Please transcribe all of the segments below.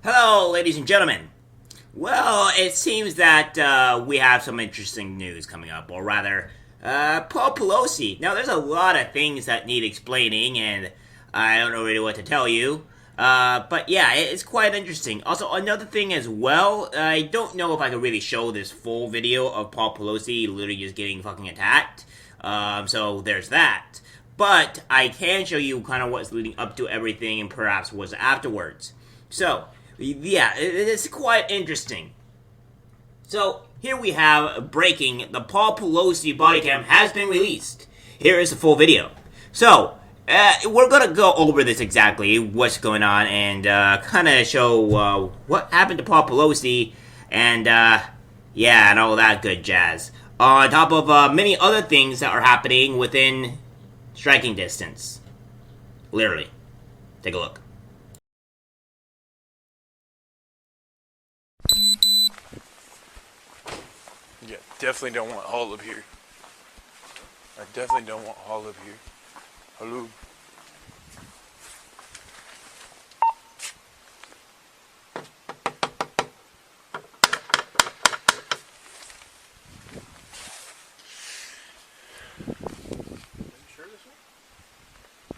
Hello, ladies and gentlemen. Well, it seems that we have some interesting news coming up, or rather, Paul Pelosi. Now, there's a lot of things that need explaining, and I don't know really what to tell you. But yeah, it's quite interesting. Also, another thing as well, I don't know if I could really show this full video of Paul Pelosi literally just getting fucking attacked. So there's that. But I can show you kind of what's leading up to everything and perhaps what's afterwards. So, yeah, it's quite interesting. So, here we have breaking. The Paul Pelosi body cam has been released. Here is the full video. So, we're gonna go over this exactly, what's going on, and kind of show what happened to Paul Pelosi, and yeah, and all that good jazz. On top of many other things that are happening within striking distance. Literally. Take a look. Yeah, definitely don't want Hall up here. I definitely don't want Hall up here. Hello.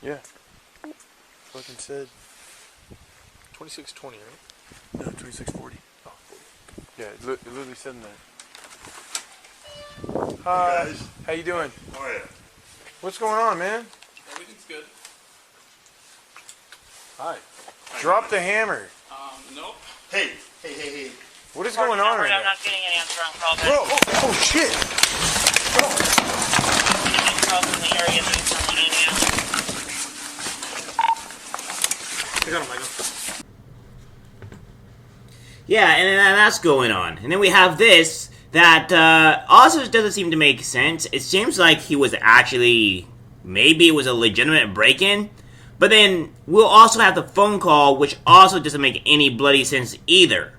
Yeah. Fucking said 2620, right? No, 2640. Oh, 40. Yeah, it literally said that. Hi. Hey guys. How you doing? How are you? What's going on, man? Everything's good. Hi. Drop the hammer. Nope. Hey. What is going on right I'm now? not getting an answer on call back. Bro, oh shit. Calls in the area that he's coming in, yeah. I got him, Michael. Yeah, and that's going on. And then we have this that also doesn't seem to make sense. It seems like he was actually, maybe it was a legitimate break-in, but then we'll also have the phone call, which also doesn't make any bloody sense either.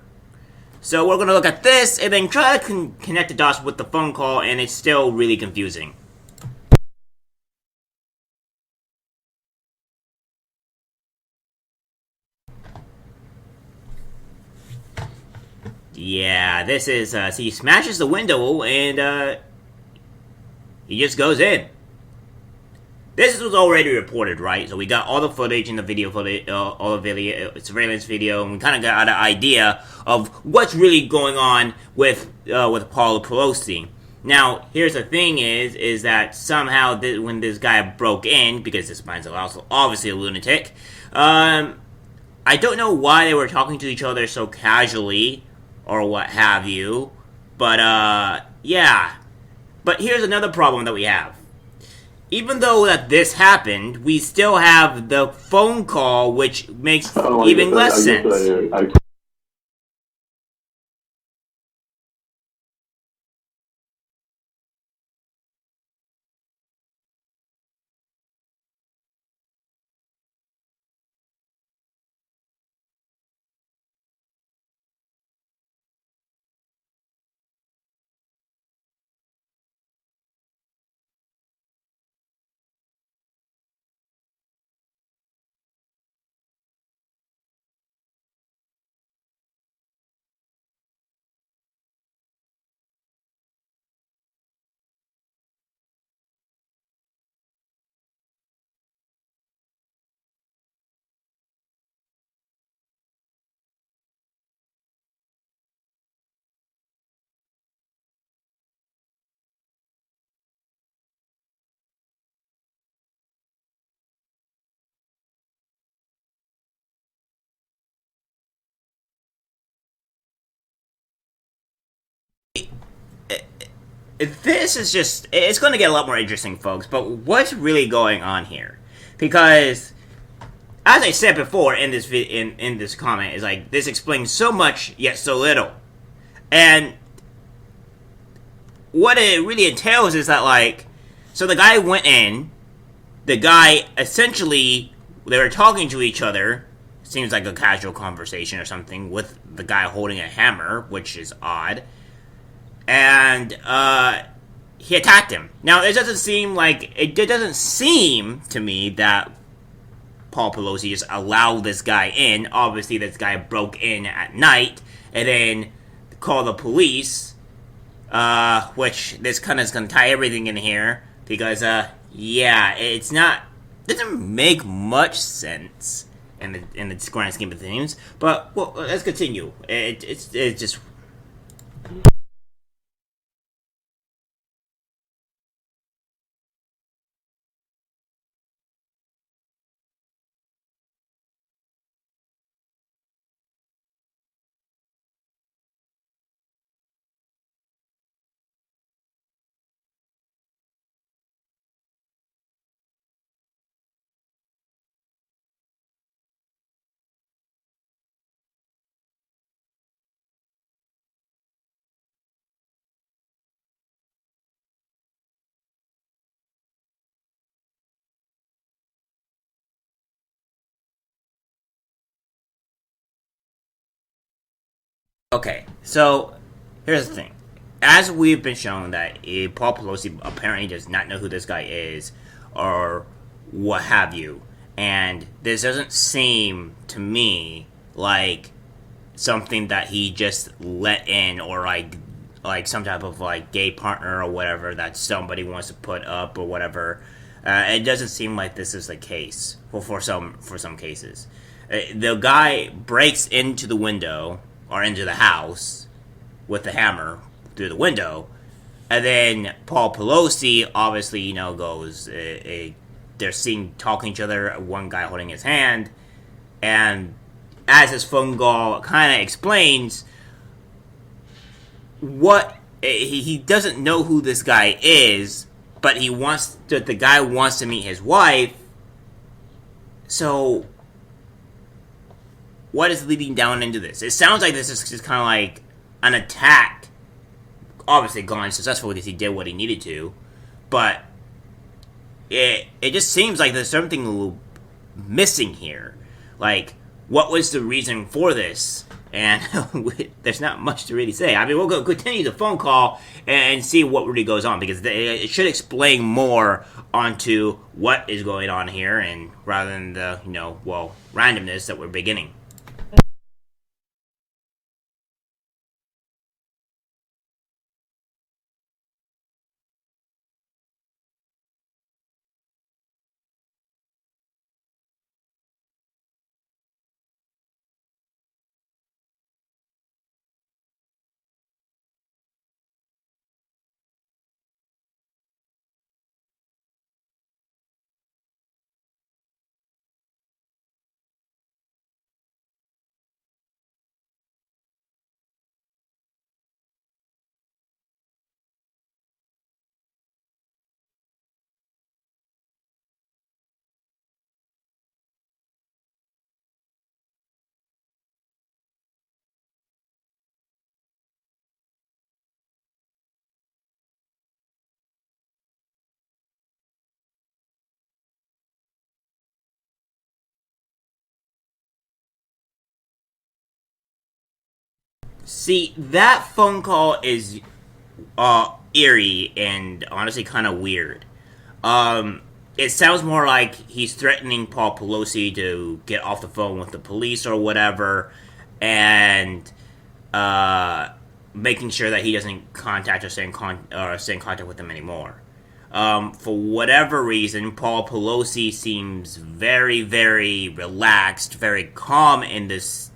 So we're going to look at this and then try to connect the dots with the phone call, and it's still really confusing. Yeah, this is, so he smashes the window and, he just goes in. This was already reported, right? So we got all the footage and the video footage, all the video, surveillance video, and we kind of got an idea of what's really going on with Paul Pelosi. Now, here's the thing is that somehow when this guy broke in, because this man's also obviously a lunatic, I don't know why they were talking to each other so casually, or what have you, but, yeah. But here's another problem that we have. Even though that this happened, we still have the phone call, which makes even less sense. This is just, it's going to get a lot more interesting, folks, but what's really going on here? Because, as I said before in this in this comment, is like, this explains so much, yet so little. And what it really entails is that, like, so the guy went in, the guy, essentially, they were talking to each other, seems like a casual conversation or something, with the guy holding a hammer, which is odd. And he attacked him. Now, it doesn't seem to me that Paul Pelosi just allowed this guy in. Obviously, this guy broke in at night and then called the police, which this kind of is going to tie everything in here because, yeah, it's not, doesn't make much sense in the grand scheme of things. But, well, let's continue. It's just... Okay, so here's the thing. As we've been shown that Paul Pelosi apparently does not know who this guy is, or what have you, and this doesn't seem to me like something that he just let in, or like some type of like gay partner or whatever that somebody wants to put up or whatever. It doesn't seem like this is the case for some cases. The guy breaks into the window or into the house with the hammer through the window, and then Paul Pelosi obviously goes. They're seen talking to each other. One guy holding his hand, and as his phone call kind of explains, what he doesn't know who this guy is, but the guy wants to meet his wife. So, what is leading down into this? It sounds like this is just kind of like an attack. Obviously, gone successfully because he did what he needed to, but it just seems like there's something a little missing here. Like, what was the reason for this? And there's not much to really say. I mean, we'll go continue the phone call and see what really goes on, because it should explain more onto what is going on here, and rather than the randomness that we're beginning. See, that phone call is eerie and honestly kind of weird. It sounds more like he's threatening Paul Pelosi to get off the phone with the police or whatever, and making sure that he doesn't contact or stay in contact with them anymore. For whatever reason, Paul Pelosi seems very, very relaxed, very calm in this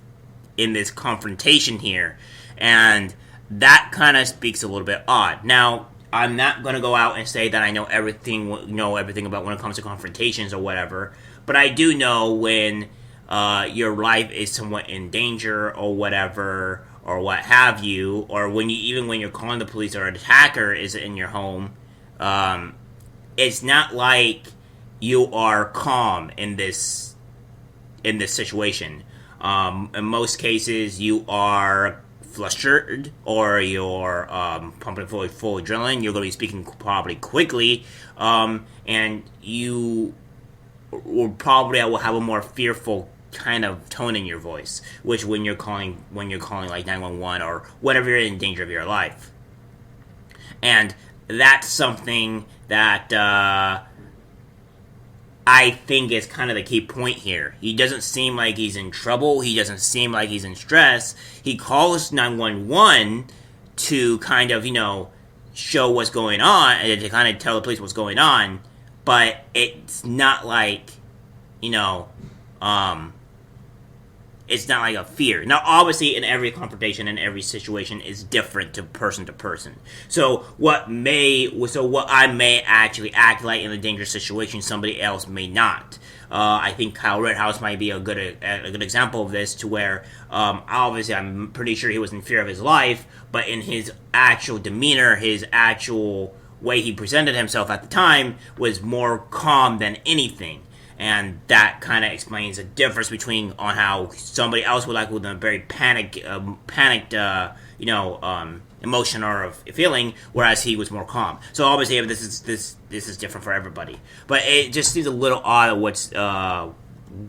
confrontation here, and that kind of speaks a little bit odd. Now, I'm not going to go out and say that I know everything about when it comes to confrontations or whatever, but I do know when your life is somewhat in danger or whatever, or what have you, or when you're calling the police or an attacker is in your home. It's not like you are calm in this situation. In most cases, you are flustered, or you're pumping full adrenaline. You're going to be speaking probably quickly, and you will probably will have a more fearful kind of tone in your voice, which when you're calling like 911 or whatever, you're in danger of your life. And that's something that I think is kind of the key point here. He doesn't seem like he's in trouble. He doesn't seem like he's in stress. He calls 911 to kind of, show what's going on and to kind of tell the police what's going on. But it's not like, it's not like a fear. Now, obviously, in every confrontation and every situation is different to person. So what I may actually act like in a dangerous situation, somebody else may not. I think Kyle Rittenhouse might be a good example of this, to where obviously I'm pretty sure he was in fear of his life, but in his actual demeanor, his actual way he presented himself at the time was more calm than anything. And that kind of explains the difference between on how somebody else would like with a very panicked, emotion or feeling, whereas he was more calm. So obviously, this is different for everybody. But it just seems a little odd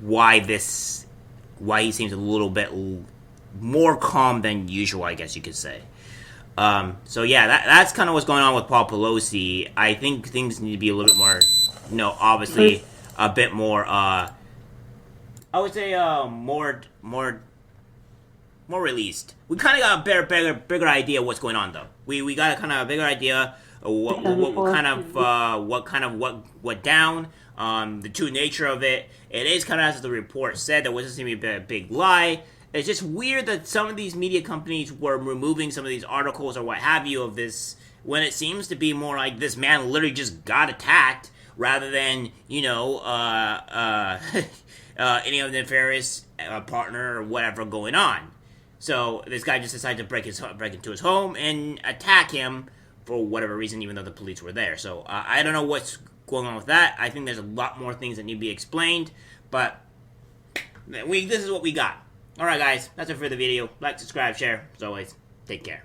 why he seems a little bit more calm than usual, I guess you could say. So yeah, that's kind of what's going on with Paul Pelosi. I think things need to be a little bit more, obviously. A bit more, I would say, more released. We kind of got a bigger idea of what's going on, though. We got a kind of a bigger idea of what went down, the true nature of it. It is kind of as the report said. There wasn't seeming to be a big lie. It's just weird that some of these media companies were removing some of these articles or what have you of this, when it seems to be more like this man literally just got attacked, rather than, any of the nefarious partner or whatever going on. So this guy just decided to break into his home and attack him for whatever reason, even though the police were there. So I don't know what's going on with that. I think there's a lot more things that need to be explained, but this is what we got. Alright guys, that's it for the video. Like, subscribe, share. As always, take care.